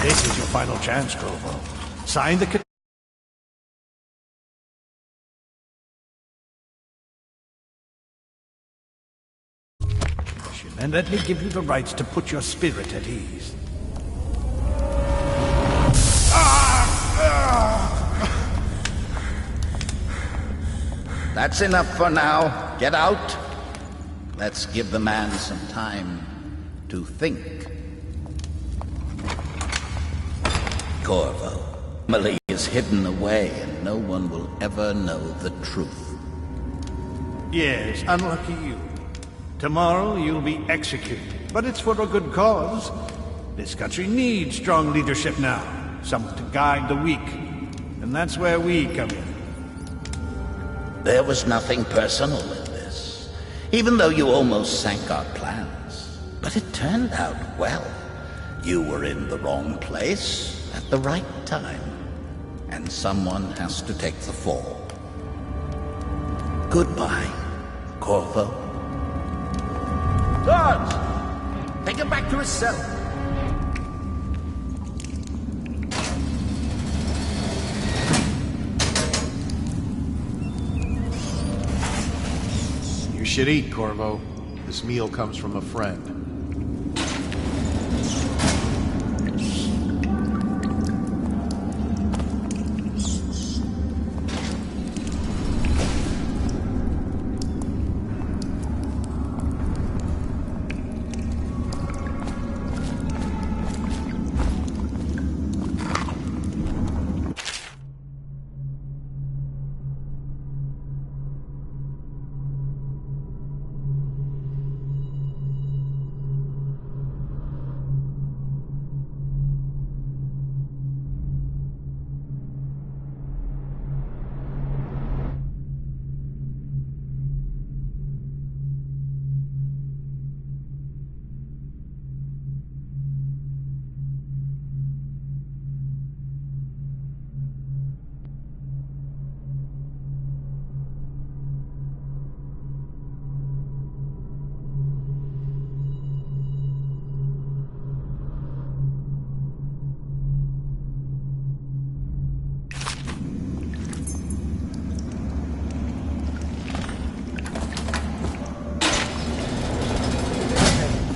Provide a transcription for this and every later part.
This is your final chance, Corvo. Sign the petition, and let me give you the rights to put your spirit at ease. That's enough for now. Get out. Let's give the man some time to think. Corvo, Emily is hidden away and no one will ever know the truth. Yes, unlucky you. Tomorrow you'll be executed, but it's for a good cause. This country needs strong leadership now, someone to guide the weak. And that's where we come in. There was nothing personal in this, even though you almost sank our plans. But it turned out well. You were in the wrong place at the right time, and someone has to take the fall. Goodbye, Corvo. Guards! Take him back to his cell. You should eat, Corvo. This meal comes from a friend.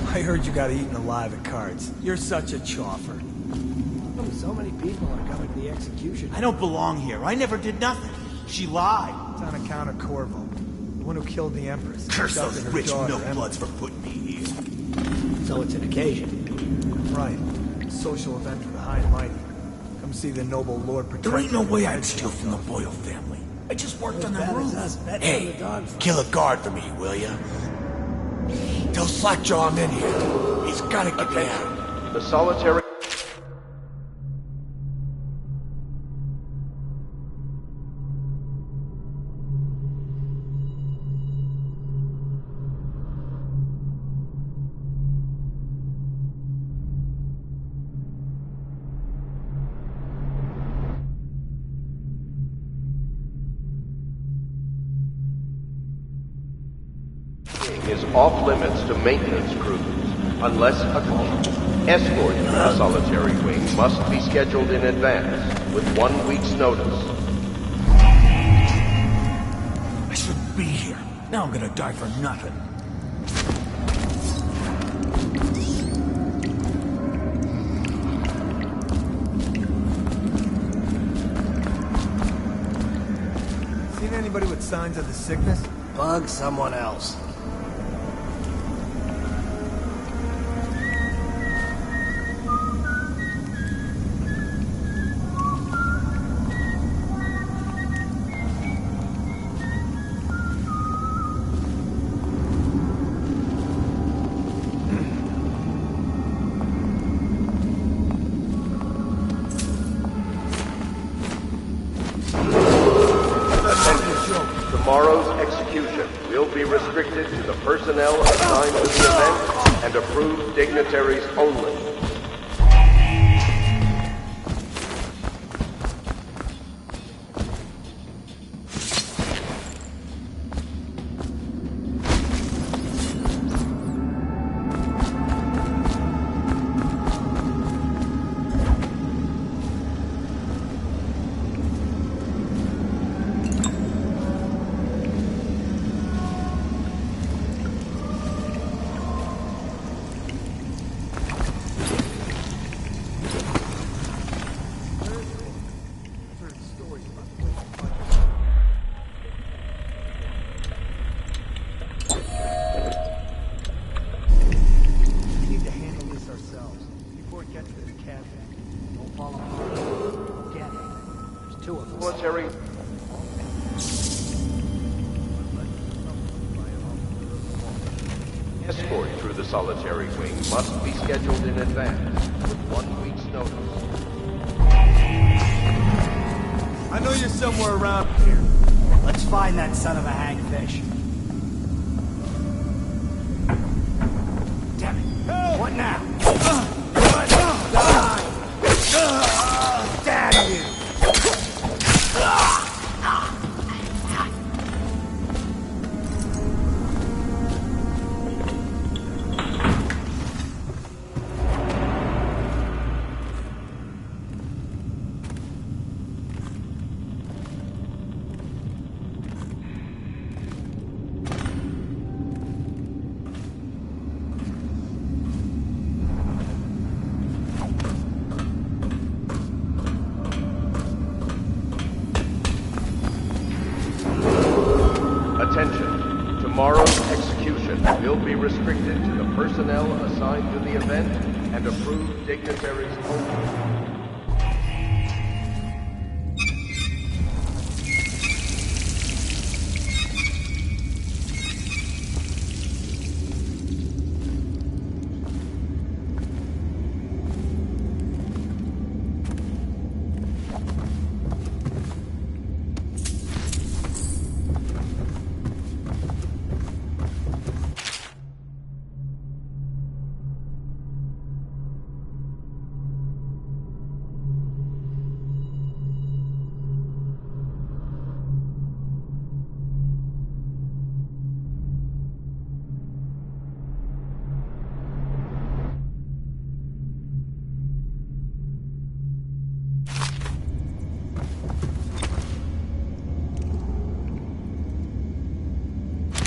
I heard you got eaten alive at cards. You're such a choffer. Oh, so many people are coming to the execution. I don't belong here. I never did nothing. She lied. It's on account of Corvo, the one who killed the Empress. Curse Dubbed those her rich daughter, milk-bloods for putting me here. So it's an occasion. Right. A social event for the high and mighty. Come see the noble Lord Protector. There ain't no way I'd steal from the Boyle family. I just worked on that roof. Hey, kill a guard for me, will ya? Tell Slackjaw I'm in here. He's gotta get me out. The solitary... is off limits to maintenance crews, unless a call. Escort to the solitary wing must be scheduled in advance, with 1 week's notice. I shouldn't be here. Now I'm gonna die for nothing. Seen anybody with signs of the sickness? Bug someone else. Tomorrow's execution will be restricted to the personnel assigned to the event and approved dignitaries only. through the solitary wing must be scheduled in advance with 1 week's notice. I know you're somewhere around here. Let's find that son of a hagfish. Damn it. What now? Damn you! Attention. Tomorrow's execution will be restricted to the personnel assigned to the event and approved dignitaries only.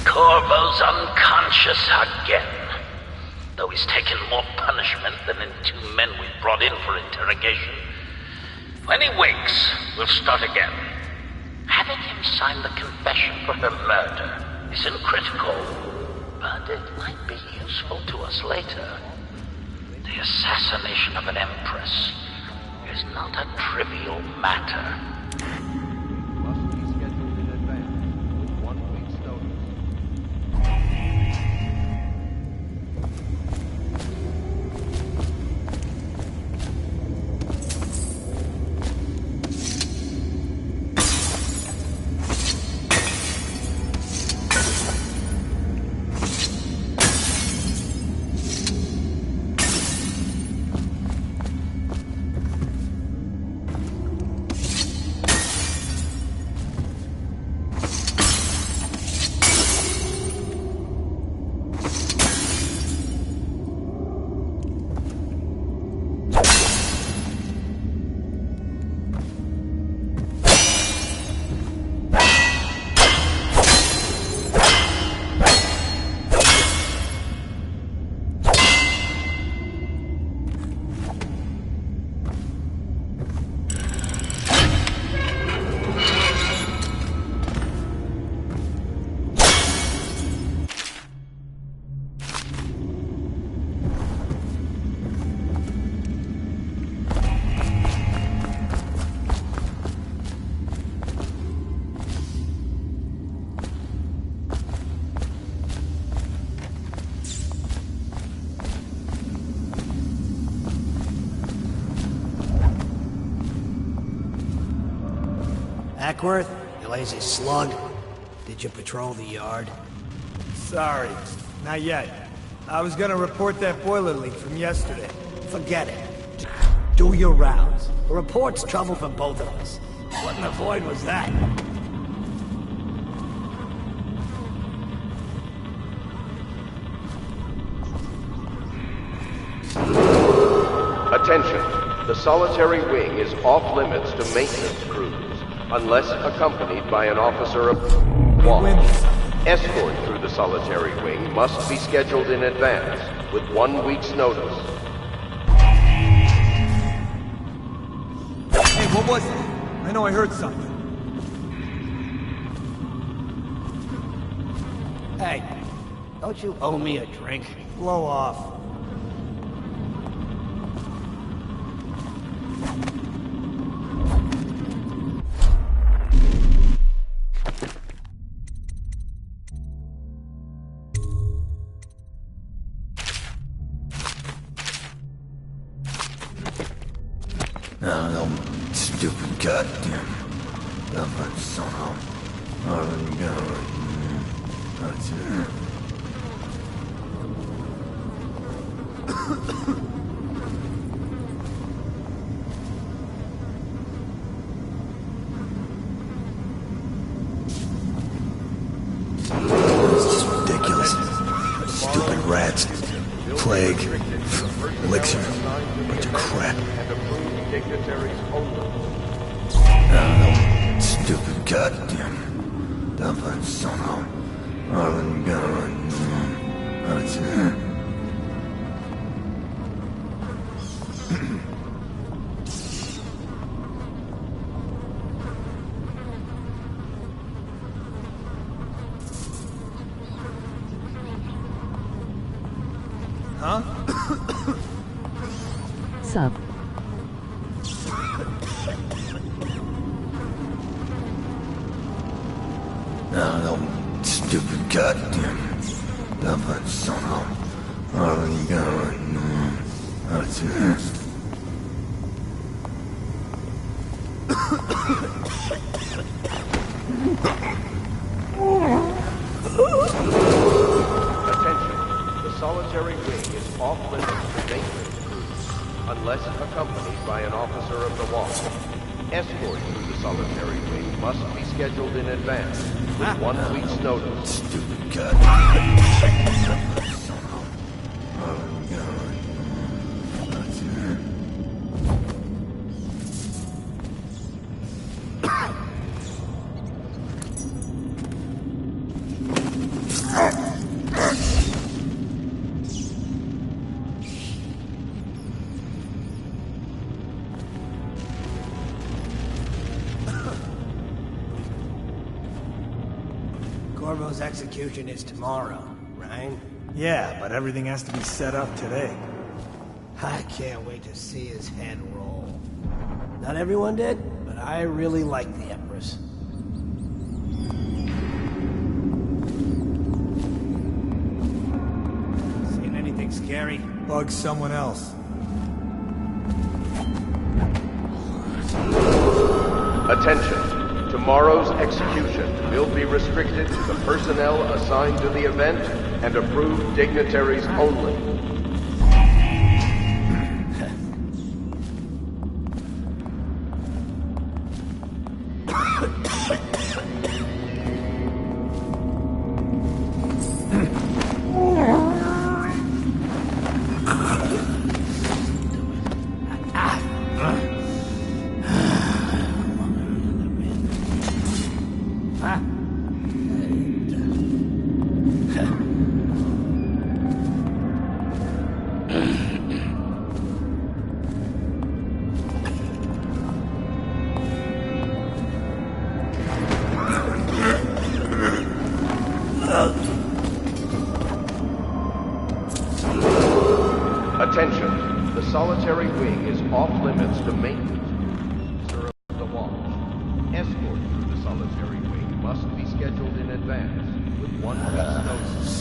Corvo's unconscious again. Though he's taken more punishment than in 2 men we brought in for interrogation. When he wakes, we'll start again. Having him sign the confession for her murder isn't critical, but it might be useful to us later. The assassination of an empress is not a trivial matter. Must be scheduled in advance with 1 week's notice. Ackworth, you lazy slug. Did you patrol the yard? Sorry, not yet. I was gonna report that boiler leak from yesterday. Forget it. Do your rounds. The report's trouble for both of us. What in the void was that? Attention. The solitary wing is off limits to maintenance crews, unless accompanied by an officer of watch. Escort through the solitary wing must be scheduled in advance with 1 week's notice. Hey, what was it? I know I heard something. Hey, don't you owe me a drink? Blow off. No, stupid goddamn. Son of. That's it. This is ridiculous. Stupid rats. Plague. Elixir. Bunch of crap. No, stupid goddamn. Dumb son of. That's it. Huh? Sup? No, stupid goddamn. Dumb son of. That's it. Solitary wing is off limits to maintenance crews, unless accompanied by an officer of the watch. Escort through the solitary wing must be scheduled in advance, with 1 week's notice. Stupid goddamn. Corvo's execution is tomorrow, right? Yeah, but everything has to be set up today. I can't wait to see his head roll. Not everyone did, but I really like the Empress. Seen anything scary? Bug someone else. Attention! Tomorrow's execution will be restricted to the personnel assigned to the event and approved dignitaries only. Attention, the solitary wing is off limits to maintenance. Sir of the watch. Escort through the solitary wing must be scheduled in advance with 1 week's notice.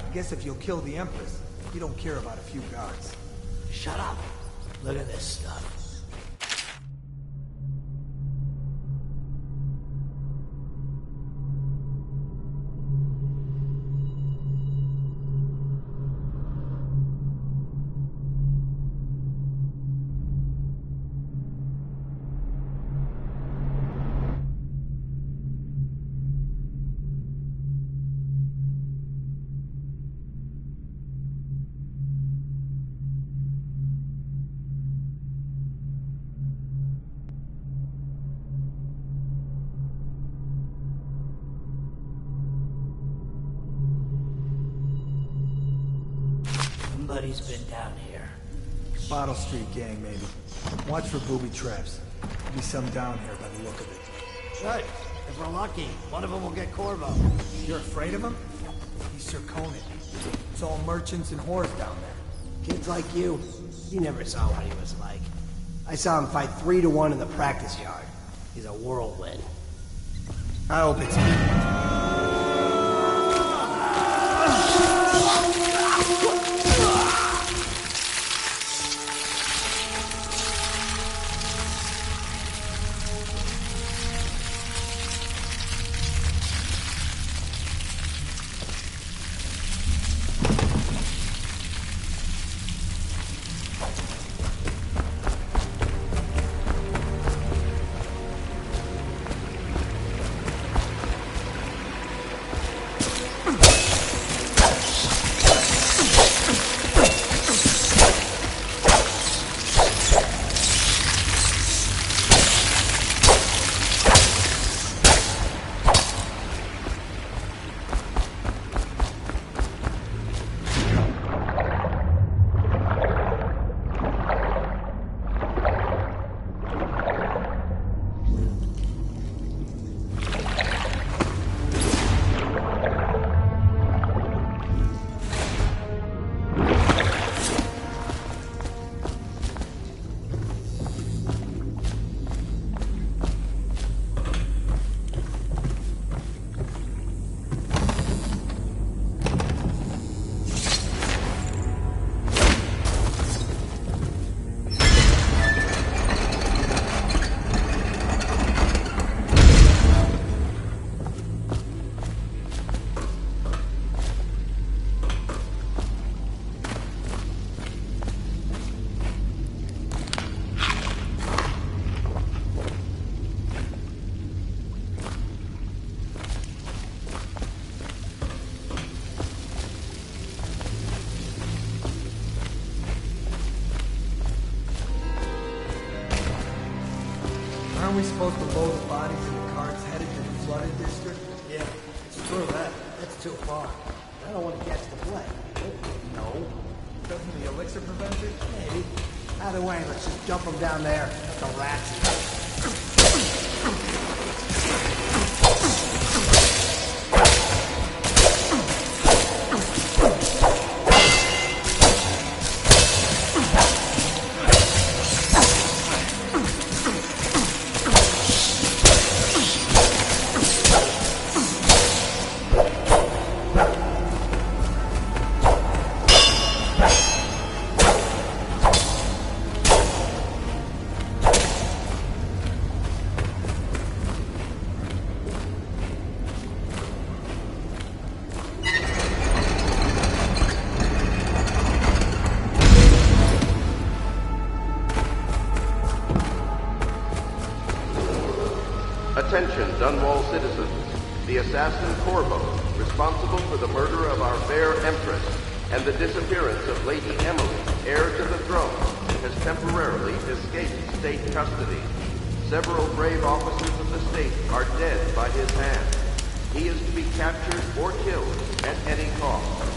I guess if you'll kill the Empress, you don't care about a few guards. Shut up. Look at this stuff. Somebody's been down here. Bottle Street gang, maybe. Watch for booby traps. There'll be some down here by the look of it. Good. If we're lucky, one of them will get Corvo. You're afraid of him? He's Sir Conan. It's all merchants and whores down there. Kids like you never saw what he was like. I saw him fight 3 to 1 in the practice yard. He's a whirlwind. I hope it's me. Aren't we supposed to load the bodies in the carts headed to the flooded district? Yeah, it's true that. That's too far. I don't want to catch the plague. No. Doesn't the elixir prevent it? Maybe. Either way, let's just dump them down there. Let the rats. Attention, Dunwall citizens. The assassin Corvo, responsible for the murder of our fair Empress and the disappearance of Lady Emily, heir to the throne, has temporarily escaped state custody. Several brave officers of the state are dead by his hand. He is to be captured or killed at any cost.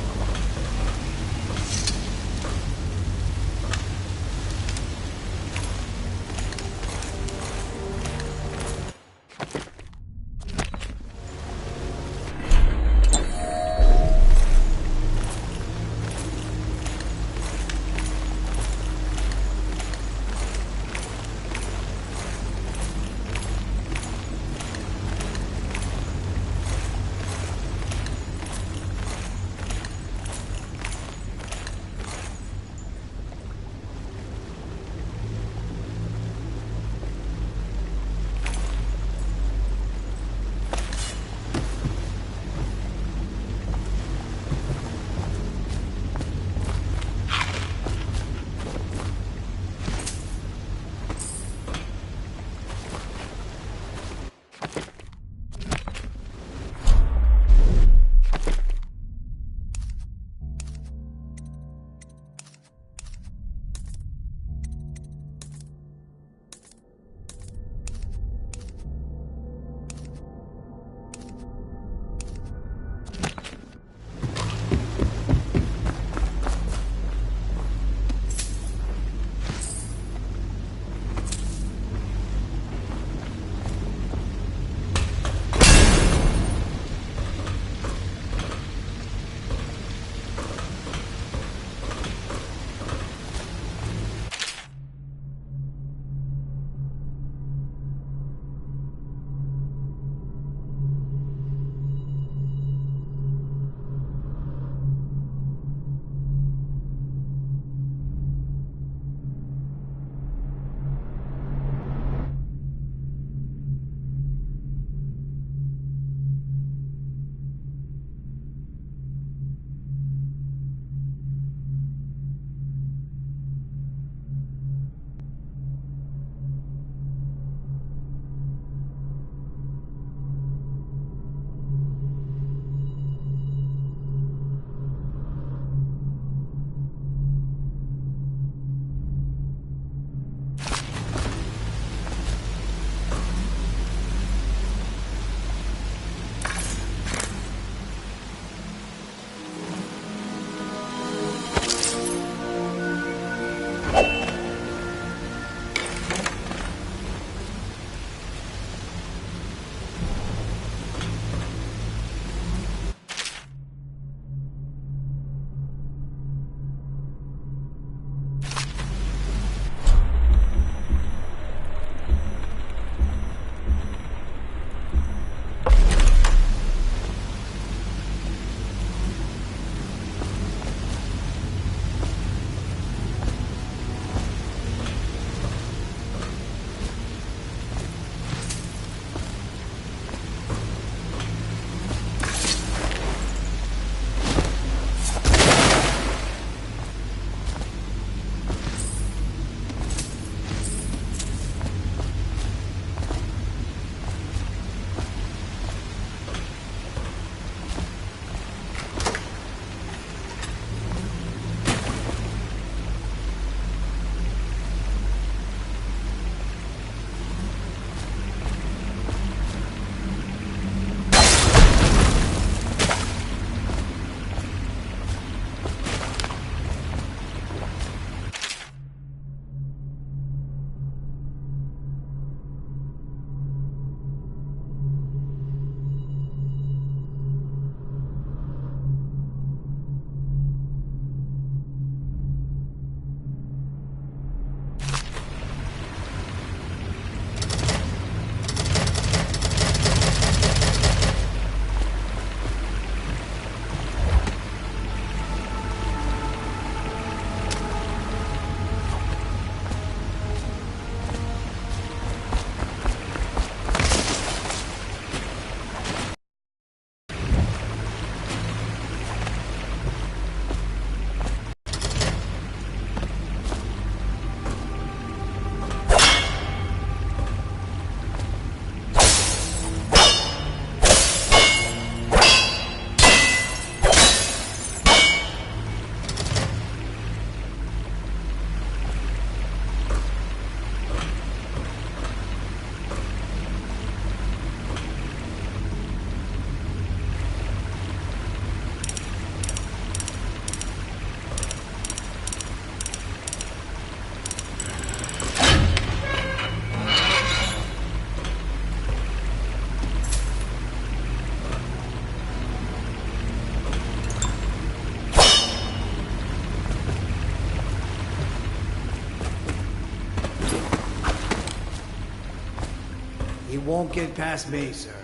won't get past me, sir.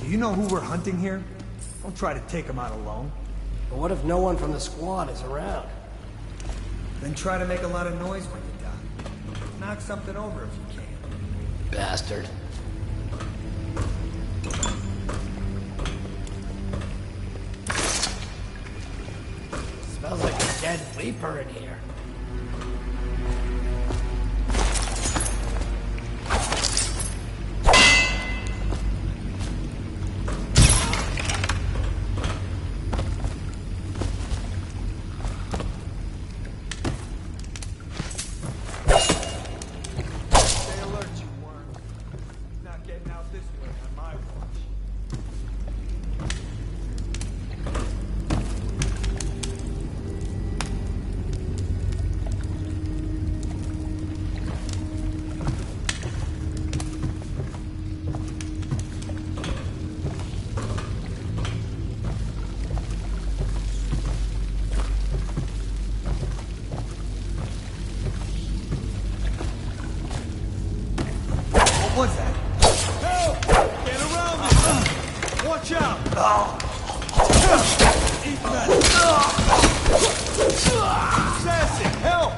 Do you know who we're hunting here? Don't try to take him out alone. But what if no one from the squad is around? Then try to make a lot of noise when you're done. Knock something over if you can. Bastard. Smells like a dead Reaper in here. Stay alert, you worm. Not getting out this way on my watch. What was that? Help! Get around me! Watch out! Eat that! Sassy, help!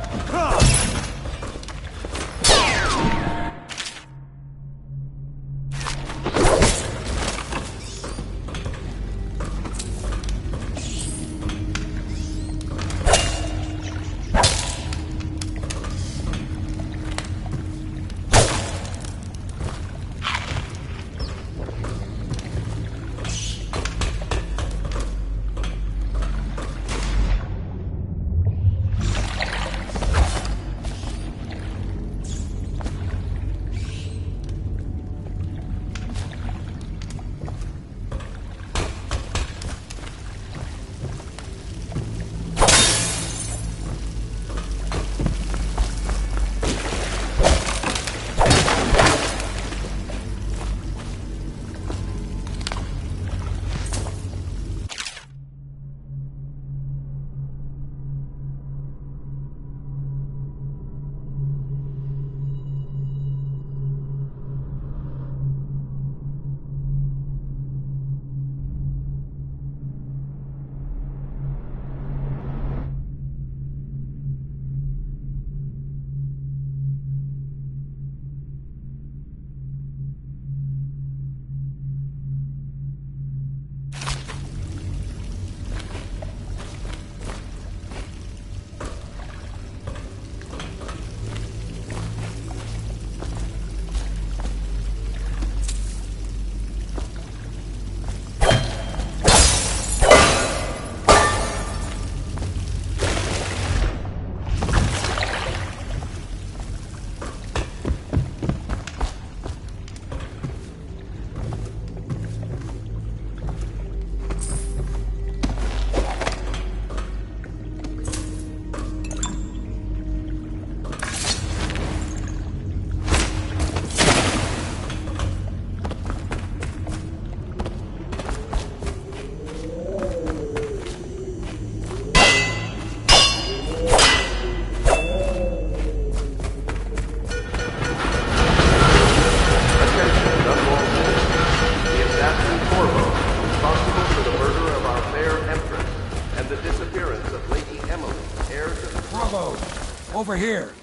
Over here.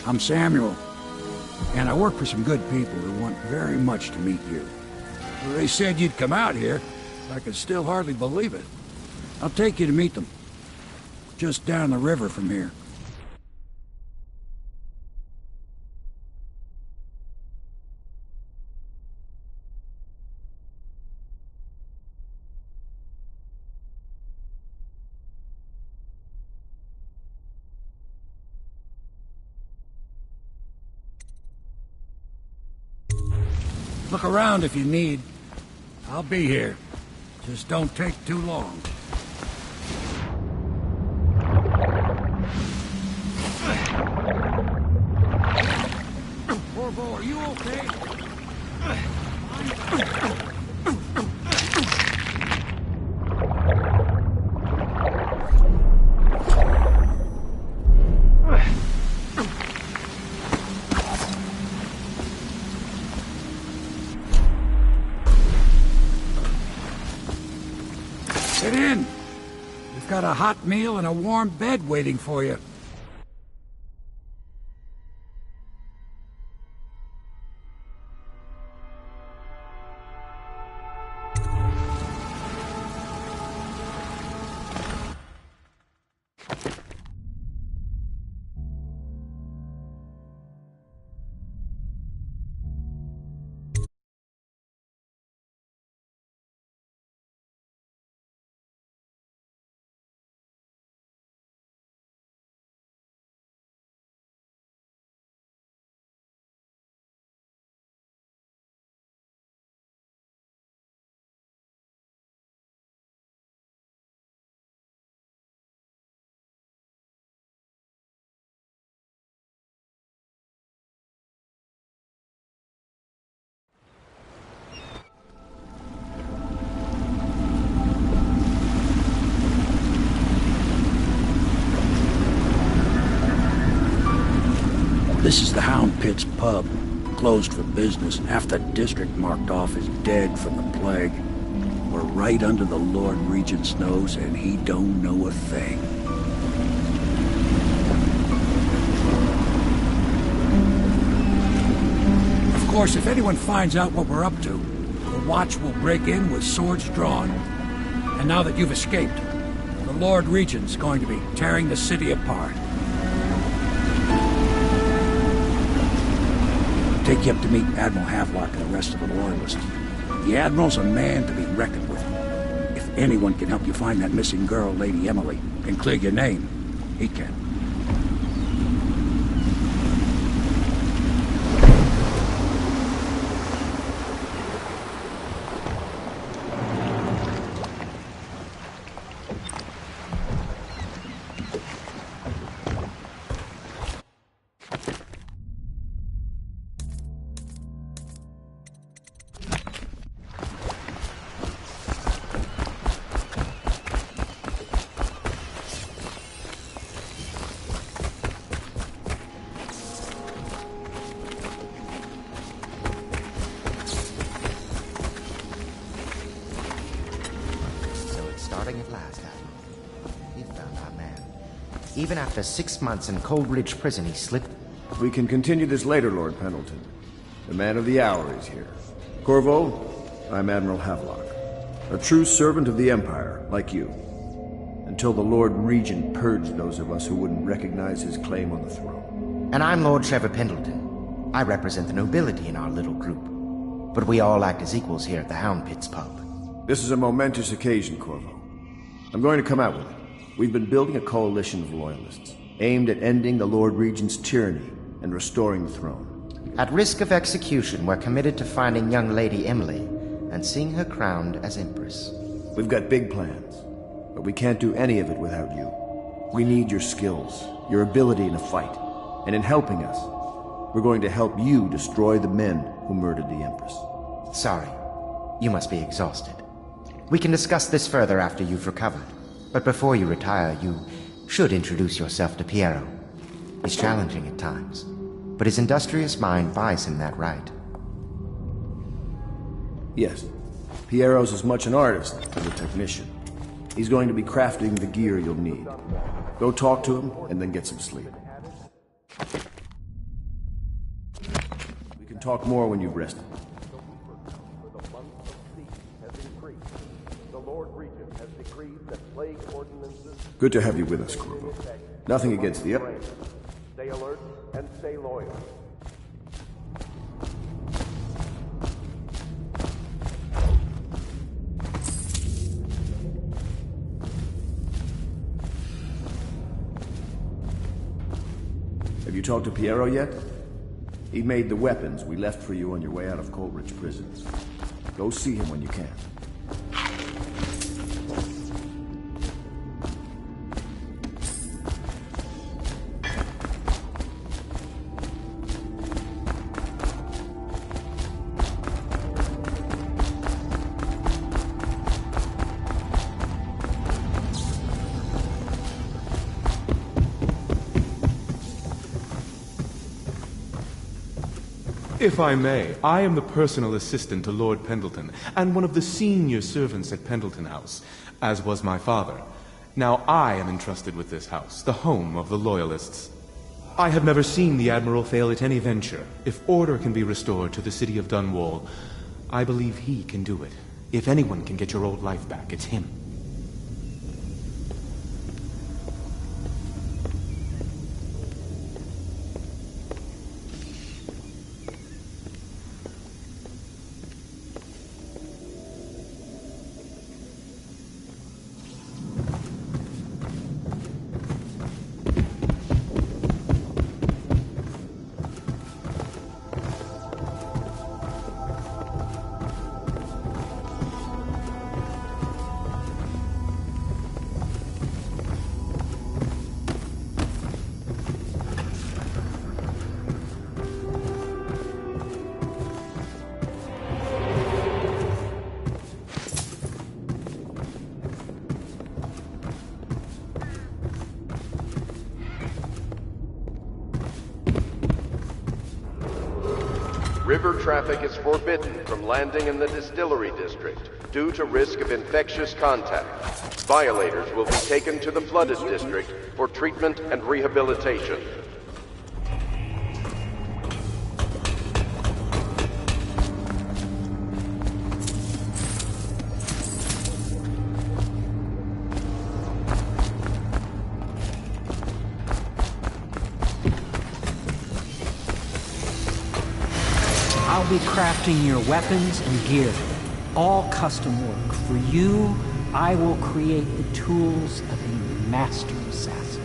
I'm Samuel, and I work for some good people who want very much to meet you. They said you'd come out here. I could still hardly believe it. I'll take you to meet them. Just down the river from here. Look around if you need. I'll be here. Just don't take too long. Corvo, are you okay? Get in. We've got a hot meal and a warm bed waiting for you. This is the Hound Pit's pub, closed for business, half the district marked off as dead from the plague. We're right under the Lord Regent's nose, and he don't know a thing. Of course, if anyone finds out what we're up to, the Watch will break in with swords drawn. And now that you've escaped, the Lord Regent's going to be tearing the city apart. Take you up to meet Admiral Havelock and the rest of the Loyalists. The Admiral's a man to be reckoned with. If anyone can help you find that missing girl, Lady Emily, and clear your name, he can. At last, Admiral. You found our man. Even after 6 months in Cold Ridge Prison, he slipped. We can continue this later, Lord Pendleton. The man of the hour is here. Corvo, I'm Admiral Havelock. A true servant of the Empire, like you. Until the Lord Regent purged those of us who wouldn't recognize his claim on the throne. And I'm Lord Trevor Pendleton. I represent the nobility in our little group. But we all act as equals here at the Hound Pit's pub. This is a momentous occasion, Corvo. I'm going to come out with it. We've been building a coalition of loyalists, aimed at ending the Lord Regent's tyranny and restoring the throne. At risk of execution, we're committed to finding young Lady Emily and seeing her crowned as Empress. We've got big plans, but we can't do any of it without you. We need your skills, your ability in a fight, and in helping us, we're going to help you destroy the men who murdered the Empress. Sorry, you must be exhausted. We can discuss this further after you've recovered. But before you retire, you should introduce yourself to Piero. He's challenging at times, but his industrious mind buys him that right. Yes. Piero's as much an artist as a technician. He's going to be crafting the gear you'll need. Go talk to him, and then get some sleep. We can talk more when you've rested. Good to have you with us, Corvo. Nothing against the other. Stay alert and stay loyal. Have you talked to Piero yet? He made the weapons we left for you on your way out of Coleridge Prison. Go see him when you can. If I may, I am the personal assistant to Lord Pendleton, and one of the senior servants at Pendleton House, as was my father. Now I am entrusted with this house, the home of the Loyalists. I have never seen the Admiral fail at any venture. If order can be restored to the city of Dunwall, I believe he can do it. If anyone can get your old life back, it's him. River traffic is forbidden from landing in the distillery district due to risk of infectious contact. Violators will be taken to the flooded district for treatment and rehabilitation. I'll be crafting your weapons and gear. All custom work. For you, I will create the tools of a master assassin.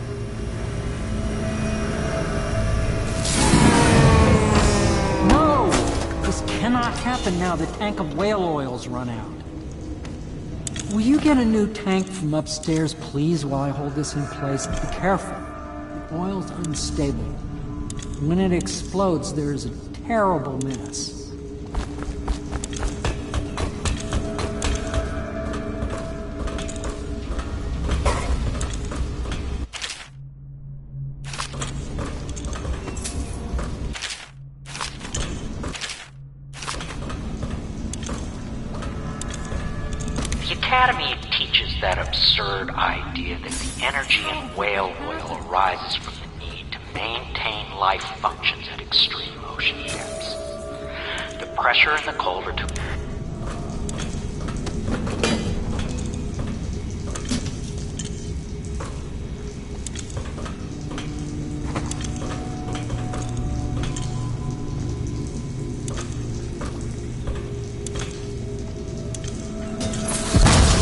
No! This cannot happen now. The tank of whale oil's run out. Will you get a new tank from upstairs, please, while I hold this in place? Be careful. The oil's unstable. When it explodes, there's a terrible mess. The Academy teaches that absurd idea that the energy in whale oil arises from the need to maintain life functions at extreme ocean depths. The pressure and the cold are too...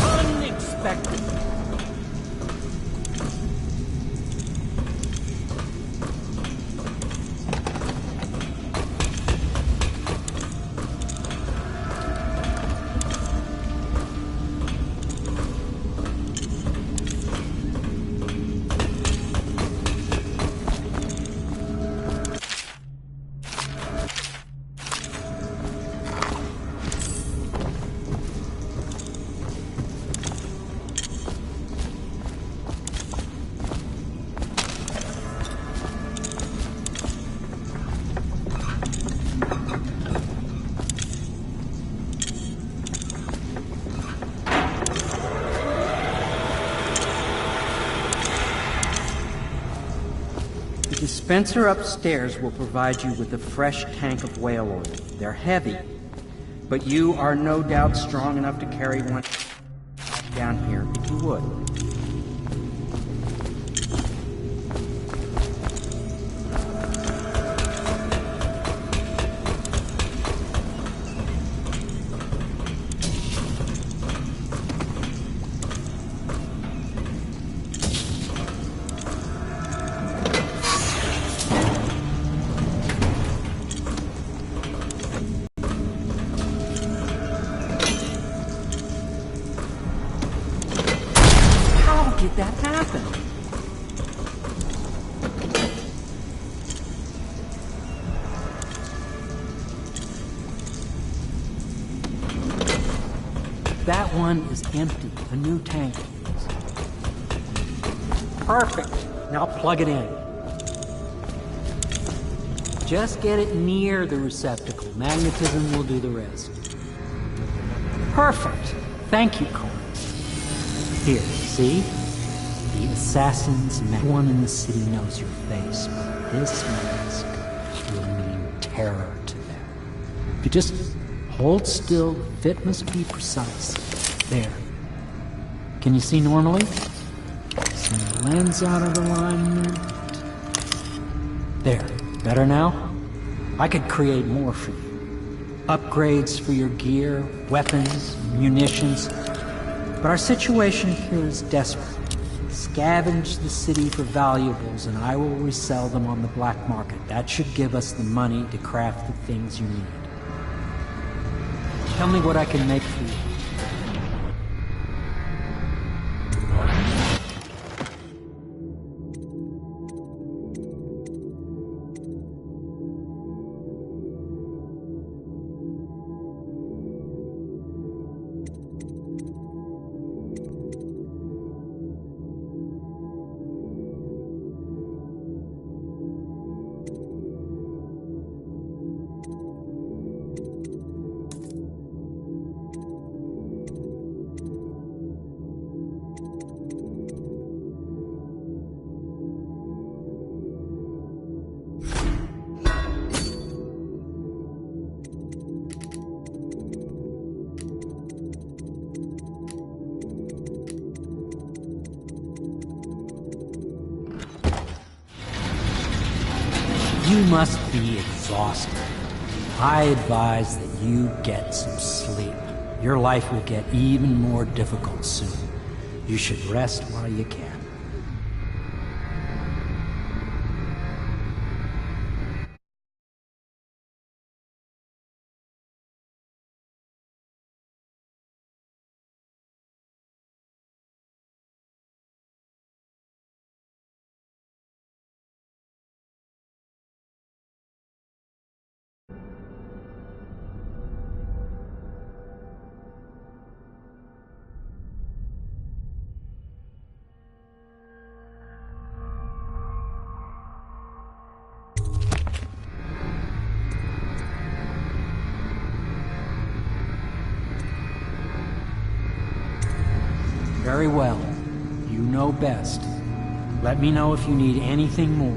Unexpected. The dispenser upstairs will provide you with a fresh tank of whale oil. They're heavy, but you are no doubt strong enough to carry one down here if you would. Did that happen? That one is empty. A new tank is. Perfect. Now plug it in. Just get it near the receptacle. Magnetism will do the rest. Perfect. Thank you, Cole. Here, see? The assassin's mask. No one in the city knows your face, but this mask will mean terror to them. If you just hold still, the fit must be precise. There. Can you see normally? Send the lens out of alignment. There. Better now? I could create more for you. Upgrades for your gear, weapons, munitions. But our situation here is desperate. Scavenge the city for valuables and I will resell them on the black market. That should give us the money to craft the things you need. Tell me what I can make for you. You must be exhausted. I advise that you get some sleep. Your life will get even more difficult soon. You should rest while you can. Very well. You know best. Let me know if you need anything more.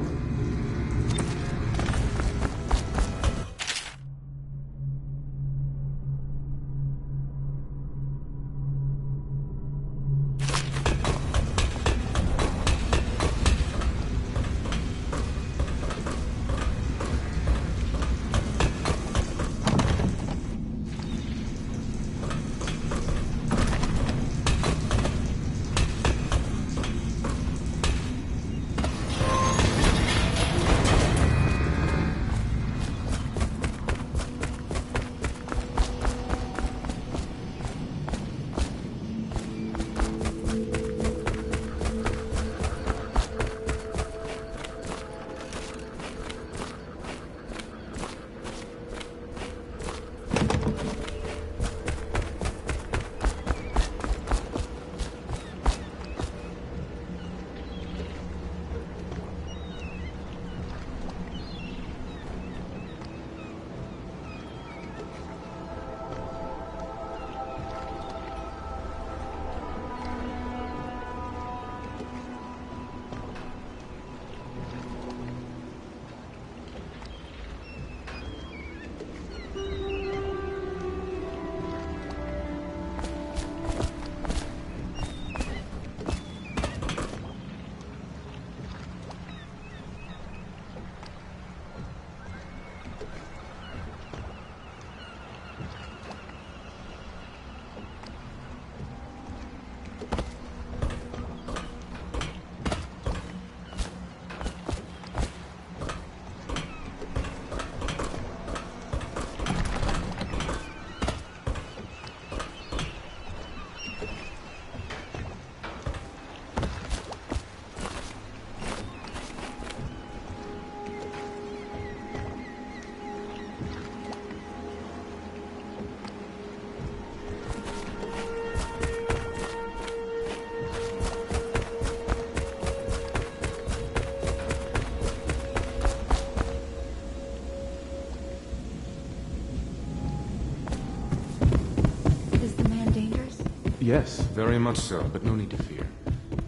Yes, very much so, but no need to fear.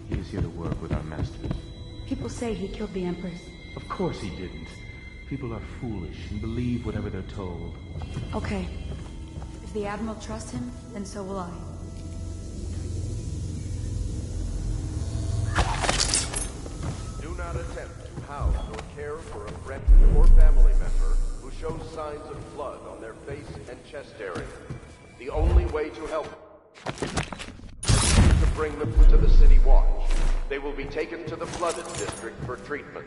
He is here to work with our masters. People say he killed the Empress. Of course he didn't. People are foolish and believe whatever they're told. Okay. If the Admiral trusts him, then so will I. Do not attempt to house or care for a friend or family member who shows signs of blood on their face and chest area. The only way to help is to bring them to the City Watch. They will be taken to the flooded district for treatment.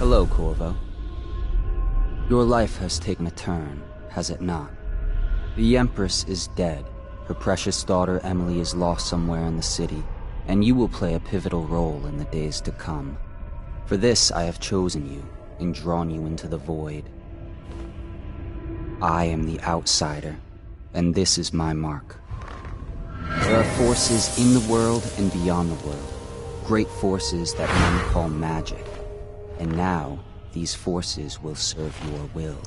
Hello, Corvo. Your life has taken a turn, has it not? The Empress is dead. Her precious daughter Emily is lost somewhere in the city, and you will play a pivotal role in the days to come. For this, I have chosen you and drawn you into the void. I am the outsider, and this is my mark. There are forces in the world and beyond the world, great forces that men call magic. And now, these forces will serve your will.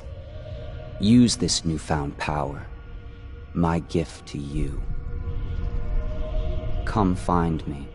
Use this newfound power, my gift to you. Come find me.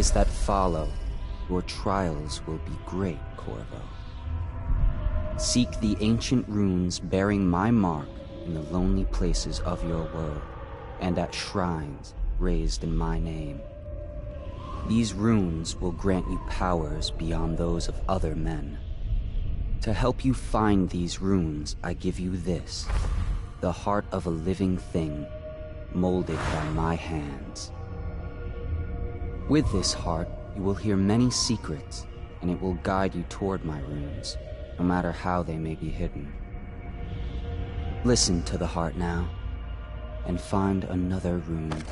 days that follow, your trials will be great, Corvo. Seek the ancient runes bearing my mark in the lonely places of your world, and at shrines raised in my name. These runes will grant you powers beyond those of other men. To help you find these runes, I give you this, the heart of a living thing, molded by my hands. With this heart, you will hear many secrets, and it will guide you toward my runes, no matter how they may be hidden. Listen to the heart now, and find another rune.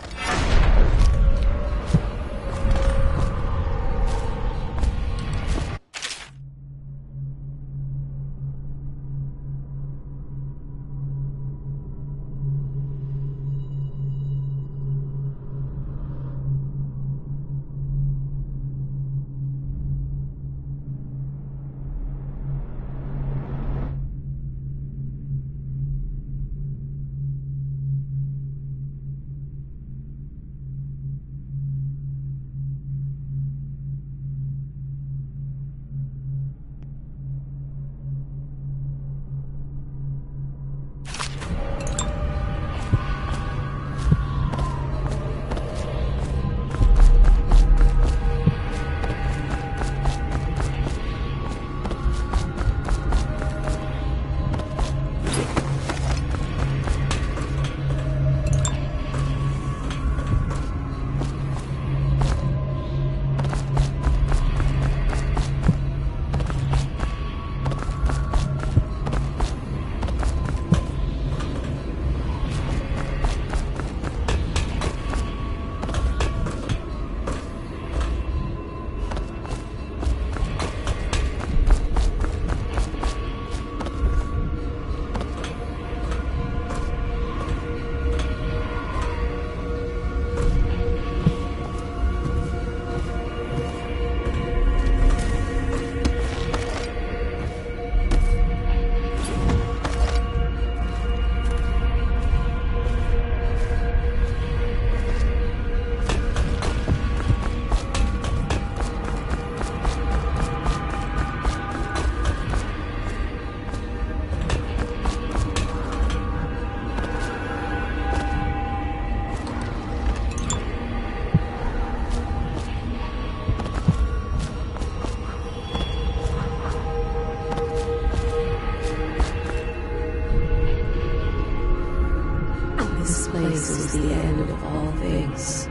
This is the end of all things,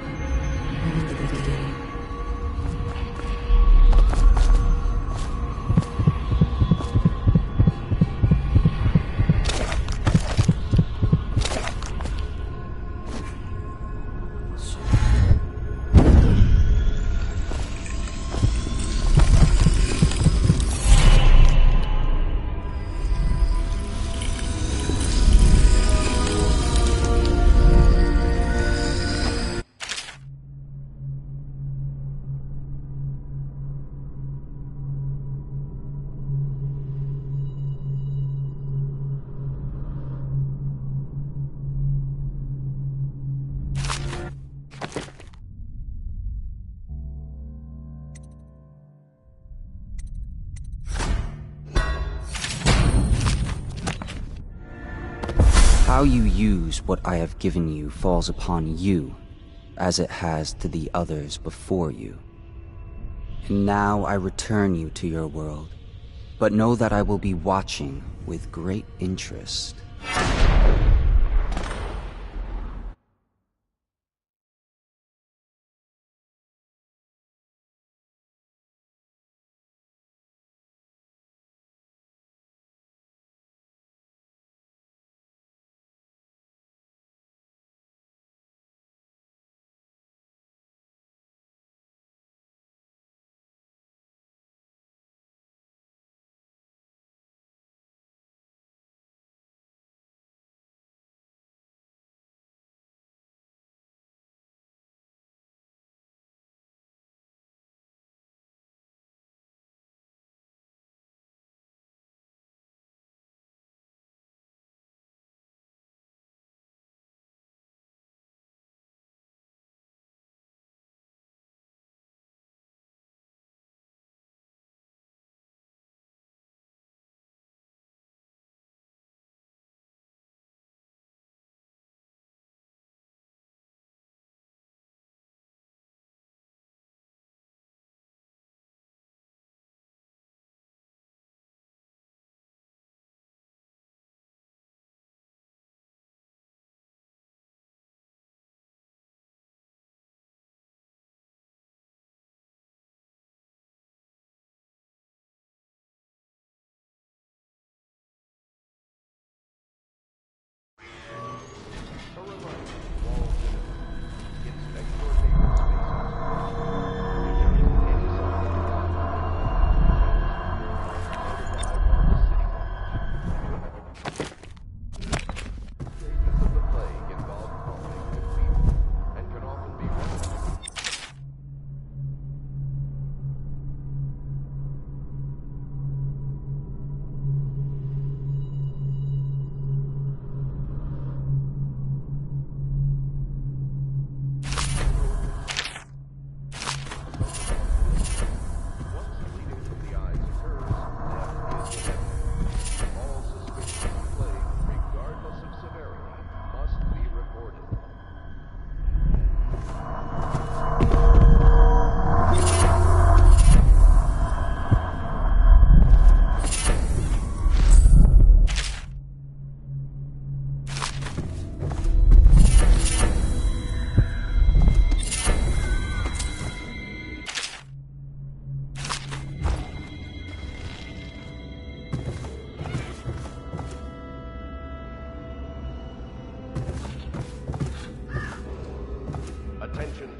and the beginning. How you use what I have given you falls upon you, as it has to the others before you. And now I return you to your world, but know that I will be watching with great interest.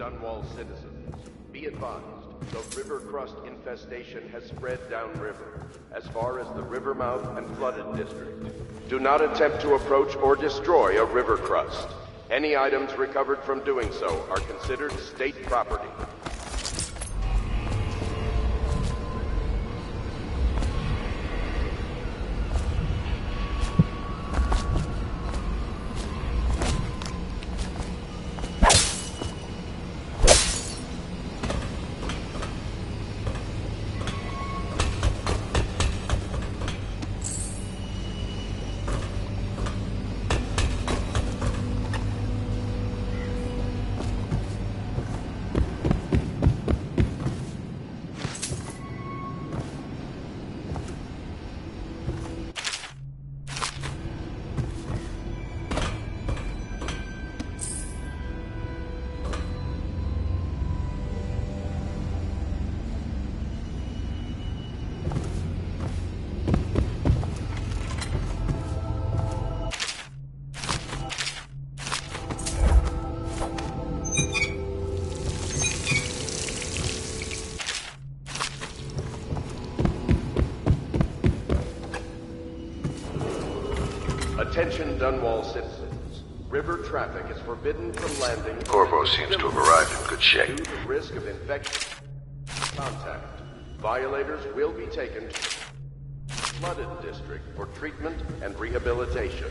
Dunwall citizens, be advised, the river crust infestation has spread downriver, as far as the river mouth and flooded district. Do not attempt to approach or destroy a river crust. Any items recovered from doing so are considered state property. Attention Dunwall citizens. River traffic is forbidden from landing. Corvo seems to have arrived in good shape. Due to risk of infection contact, violators will be taken to flooded district for treatment and rehabilitation.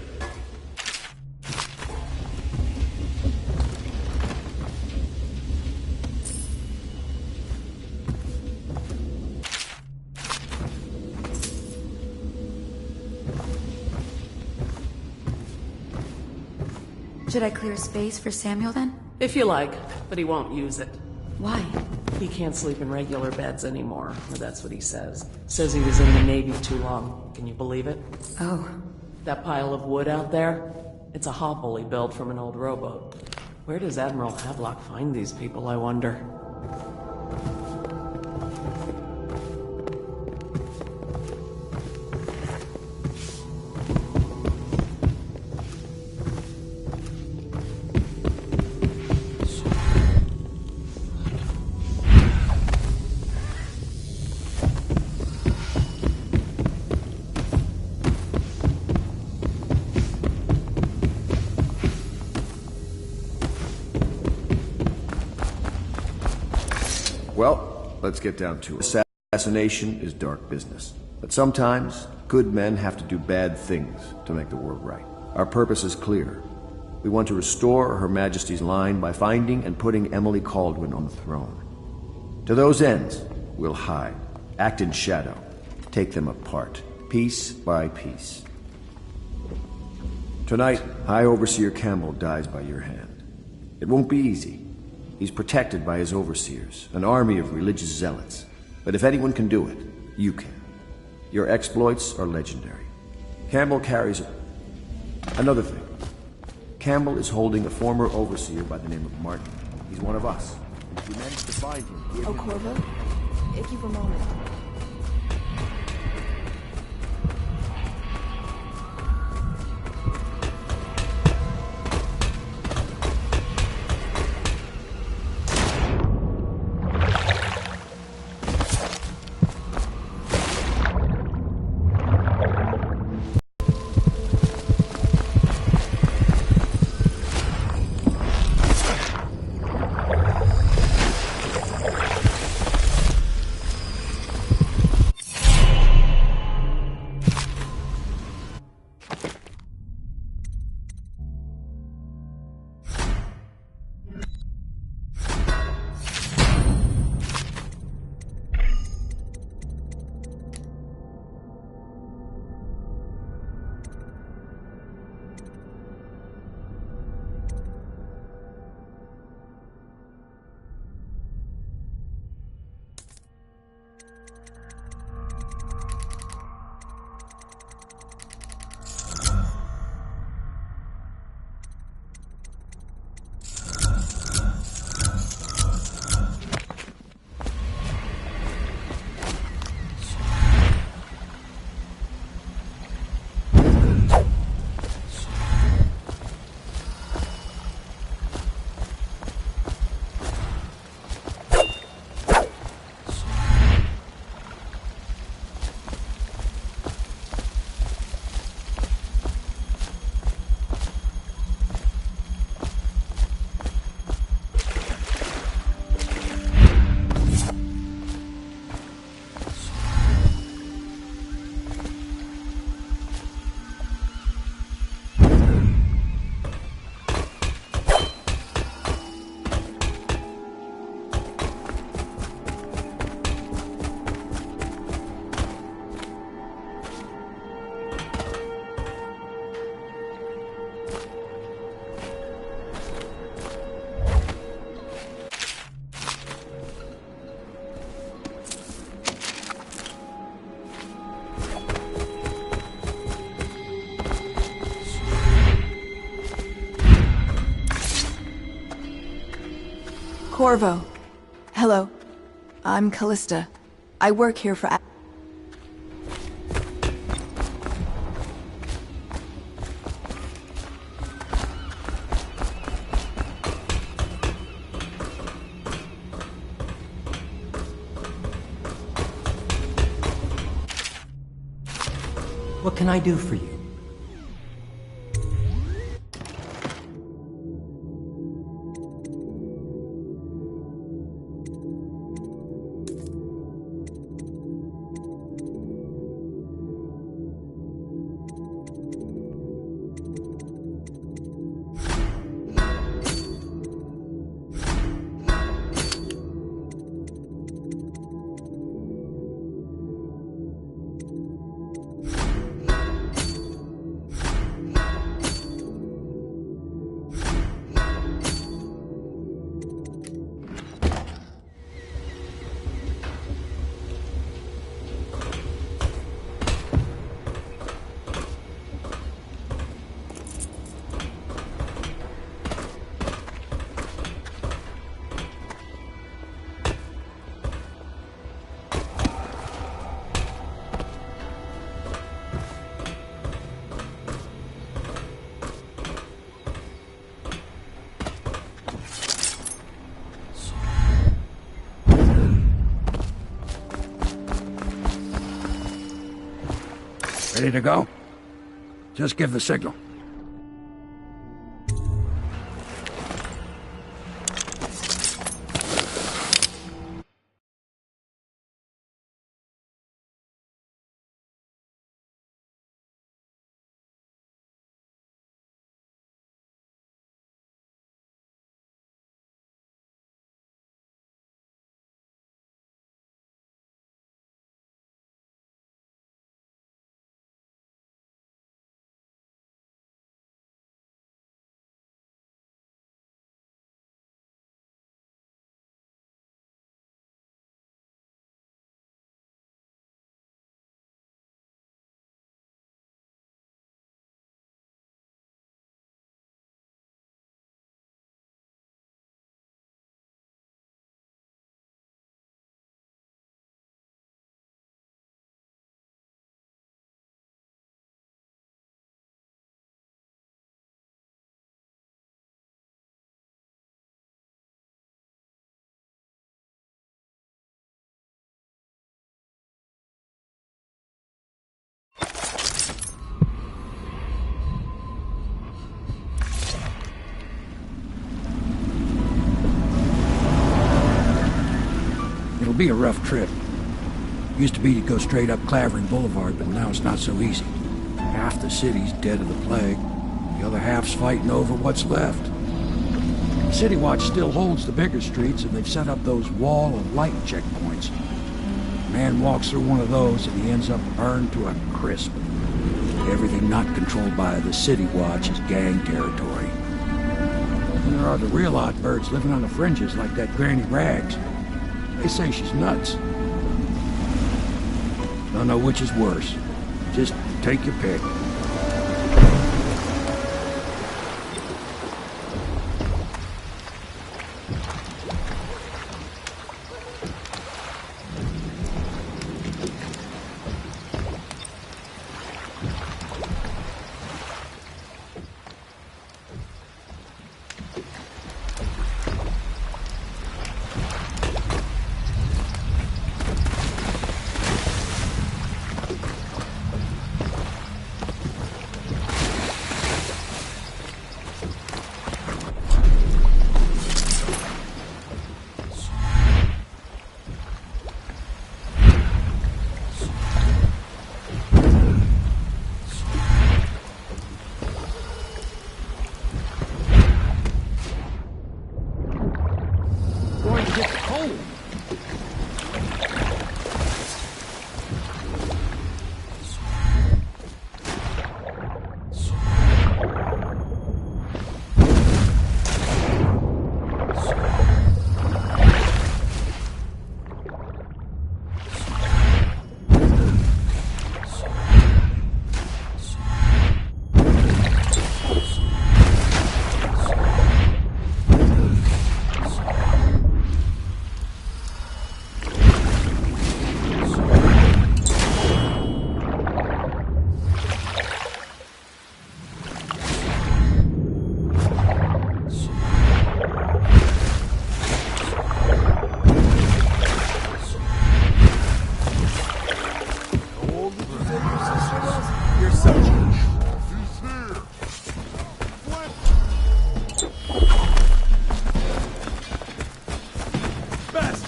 Should I clear space for Samuel then? If you like, but he won't use it. Why? He can't sleep in regular beds anymore, or that's what he says. Says he was in the Navy too long. Can you believe it? Oh. That pile of wood out there? It's a hovel he built from an old rowboat. Where does Admiral Havelock find these people, I wonder? Well, let's get down to it. Assassination is dark business. But sometimes, good men have to do bad things to make the world right. Our purpose is clear. We want to restore Her Majesty's line by finding and putting Emily Kaldwin on the throne. To those ends, we'll hide, act in shadow, take them apart, piece by piece. Tonight, High Overseer Campbell dies by your hand. It won't be easy. He's protected by his overseers, an army of religious zealots. But if anyone can do it, you can. Your exploits are legendary. Campbell carries it. Another thing. Campbell is holding a former overseer by the name of Martin. He's one of us. And if we manage to find him, Oh, Corvo? If you've a moment. Corvo. Hello. I'm Callista. I work here for... What can I do for you? Ready to go? Just give the signal. It'll be a rough trip. Used to be to go straight up Clavering Boulevard, but now it's not so easy. Half the city's dead of the plague. The other half's fighting over what's left. City Watch still holds the bigger streets, and they've set up those wall of light checkpoints. A man walks through one of those, and he ends up burned to a crisp. Everything not controlled by the City Watch is gang territory. And there are the real odd birds living on the fringes like that Granny Rags. They say she's nuts. Don't know which is worse. Just take your pick. yourself.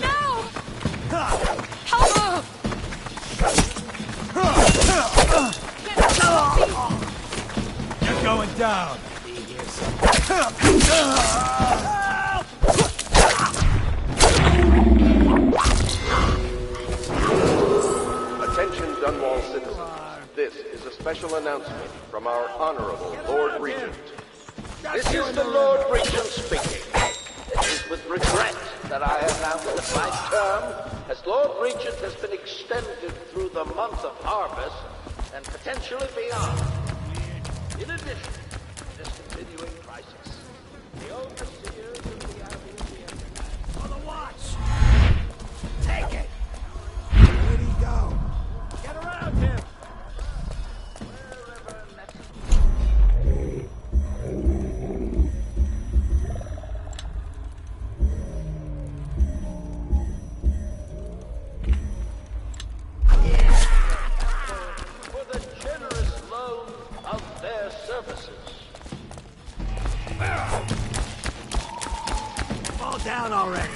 No! Help! You're going down. Attention Dunwall citizens. This is a special announcement from our Honorable Lord Regent. This is the Lord Regent speaking. It is with regret that I announce that my term as Lord Regent has been extended through the month of harvest and potentially beyond. In addition to this continuing crisis, the overseers of the Abbey On the watch! Take it! Where'd he go? Get around him! for the generous loan of their services. Fall down already!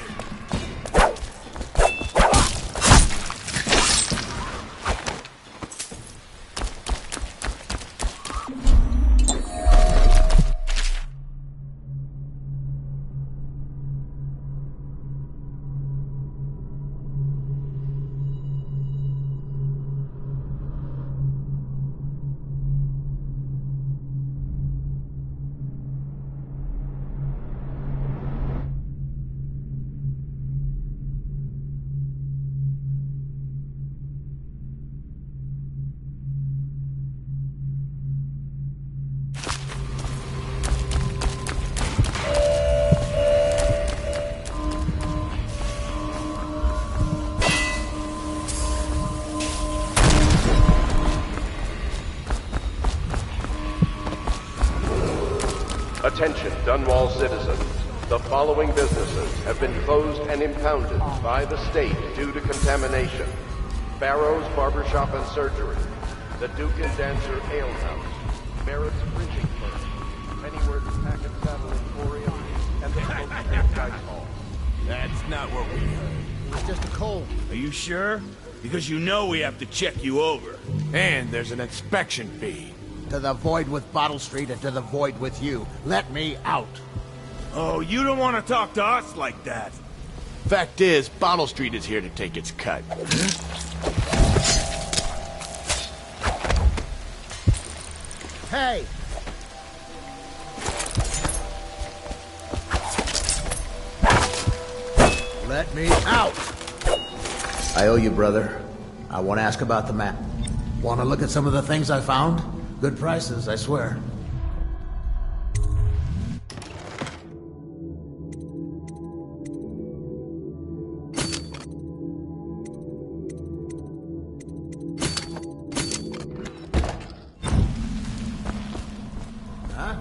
Attention Dunwall citizens. The following businesses have been closed and impounded by the state due to contamination. Barrow's Barbershop and Surgery, the Duke and Dancer Ale House, Merritt's Printing Firm, Pennyworth's Pack and Saddle Emporium, and the Smoke Dice Hall. That's not what we heard. It was just a cold. Are you sure? Because you know we have to check you over. And there's an inspection fee. To the void with Bottle Street and to the void with you. Let me out. Oh, you don't want to talk to us like that. Fact is, Bottle Street is here to take its cut. Hey! Let me out! I owe you, brother. I want to ask about the map. Want to look at some of the things I found? Good prices, I swear. Huh?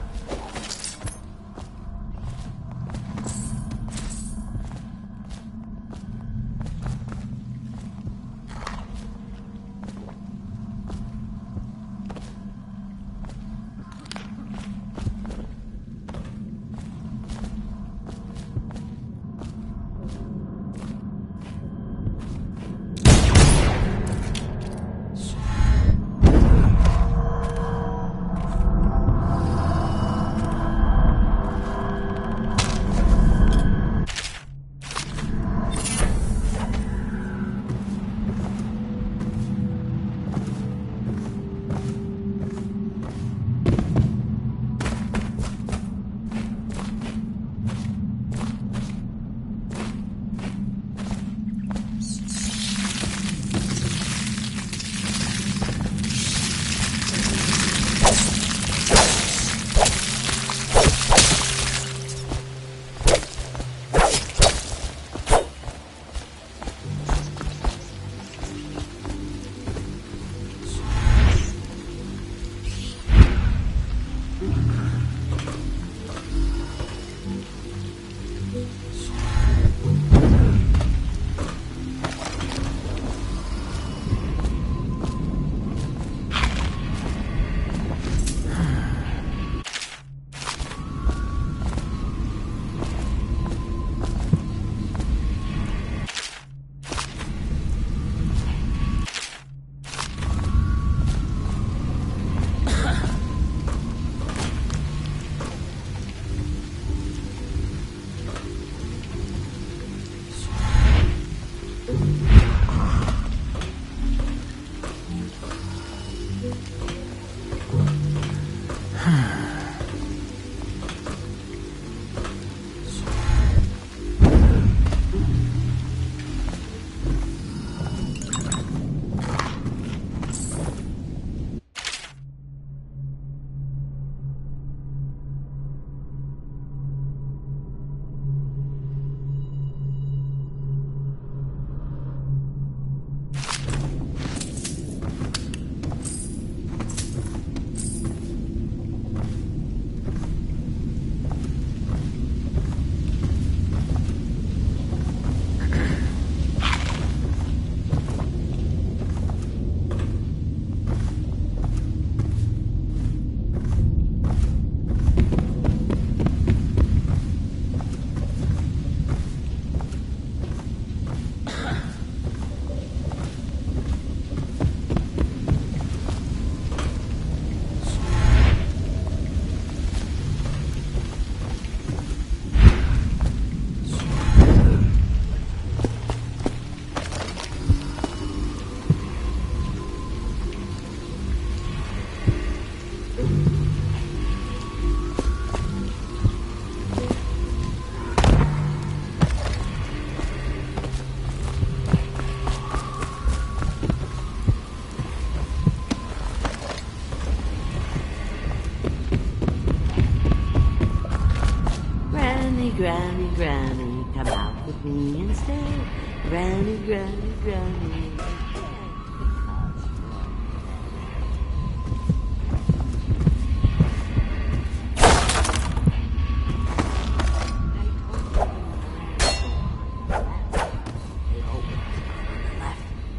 Granny, Granny, come out with me instead. Granny, Granny, Granny.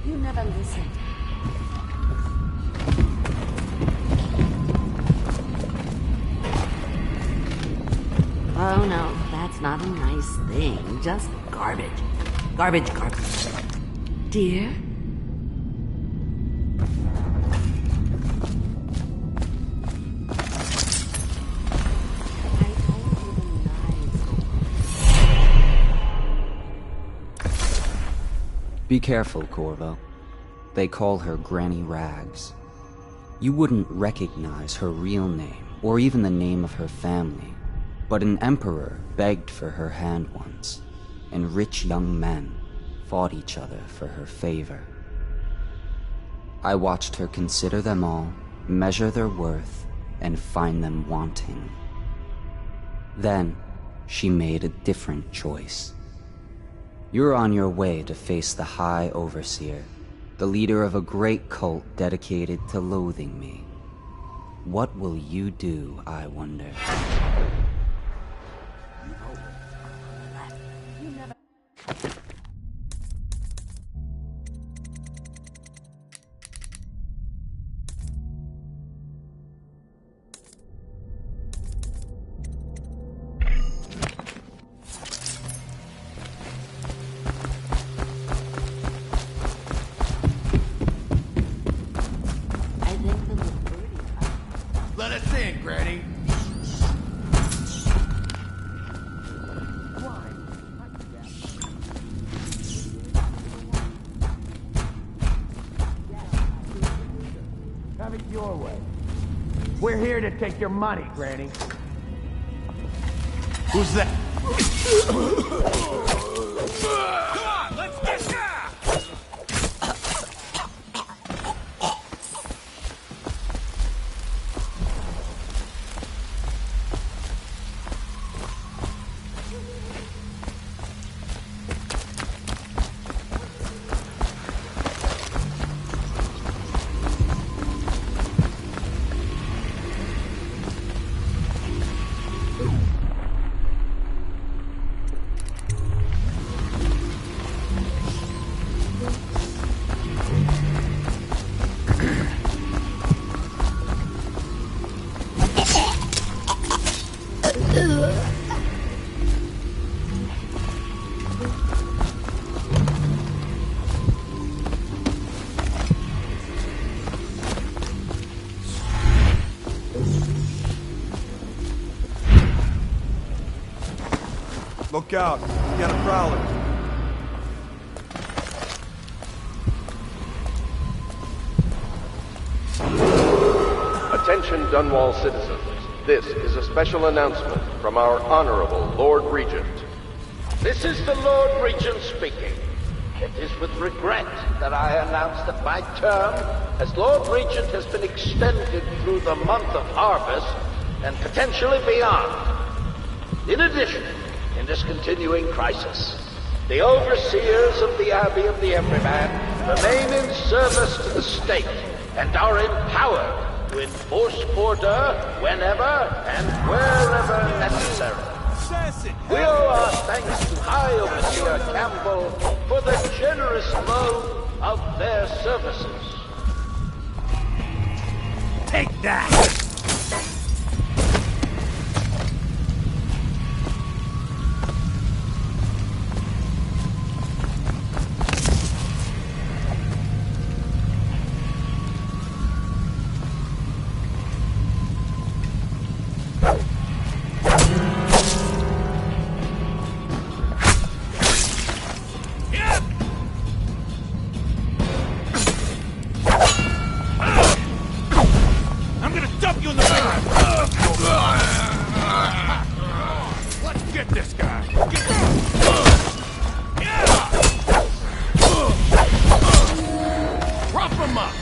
You never listened. Oh no, that's not a nice thing. Just garbage. Garbage, garbage. Dear? Be careful, Corvo. They call her Granny Rags. You wouldn't recognize her real name, or even the name of her family, but an emperor begged for her hand once, and rich young men fought each other for her favor. I watched her consider them all, measure their worth, and find them wanting. Then, she made a different choice. You're on your way to face the High Overseer, the leader of a great cult dedicated to loathing me. What will you do, I wonder? Let us in, Granny. Have it your way. We're here to take your money, Granny. Who's that? Come on, let's get down! Look out, you got a prowler. Attention Dunwall citizens. This is a special announcement from our Honorable Lord Regent. This is the Lord Regent speaking. It is with regret that I announce that my term as Lord Regent has been extended through the month of harvest and potentially beyond. In addition, in this continuing crisis, the overseers of the Abbey of the Everyman remain in service to the state and are empowered to enforce order whenever and wherever necessary. We owe our thanks to High Overseer Campbell for the generous loan of their services. Take that! Prop him up!